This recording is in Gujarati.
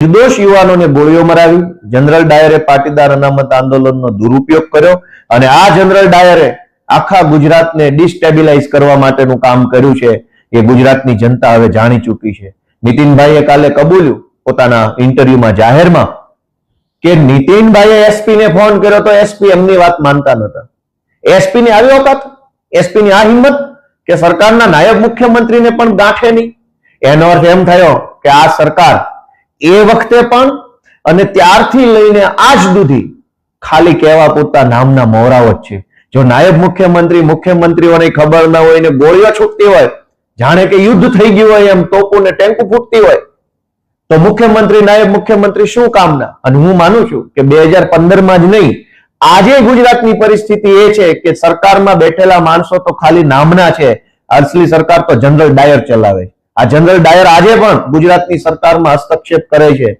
નિર્દોષ યુવાનોને ગોળીઓ મરાવી, જનરલ ડાયરે પાટીદાર અનામત આંદોલનનો દુરુપયોગ કર્યો અને આ જનરલ ડાયરે આખા ગુજરાતને ડિસ્ટેબિલાઇઝ કરવા માટેનું કામ કર્યું છે એ ગુજરાતની જનતા હવે જાણી ચૂકી છે। નીતિનભાઈએ કાલે કબૂલ્યું પોતાના ઇન્ટરવ્યુમાં જાહેરમાં કે નીતિનભાઈએ એસપી ને ફોન કર્યો તો એસપી એમની વાત માનતા નહોતા। એસપી ની આવી વખત, એસપી ની આ હિંમત કે સરકારના નાયબ મુખ્યમંત્રીને પણ ગાંઠે નહીં। એનો અર્થ એમ થયો કે આ સરકાર એ વખતે પણ અને ત્યારથી લઈને આજ સુધી ખાલી કહેવા પૂરતા નામના મોહરાઓ જ છે। જો નાયબ મુખ્યમંત્રી મુખ્યમંત્રીઓને ખબર ન હોય ને ગોળીઓ છૂટતી હોય, જાણે કે યુદ્ધ થઈ ગયું હોય એમ તોપું ને ટેન્કુ ફૂટતી હોય, તો મુખ્યમંત્રી નાયબ મુખ્યમંત્રી શું કામના? અને હું માનું છું કે 2015માં જ નહીં, આજે ગુજરાતની પરિસ્થિતિ એ છે કે સરકારમાં બેઠેલા માણસો તો ખાલી નામના છે, અસલી સરકાર તો જનરલ ડાયર ચલાવે। આ જનરલ ડાયર આજે પણ ગુજરાતની સરકારમાં હસ્તક્ષેપ કરે છે।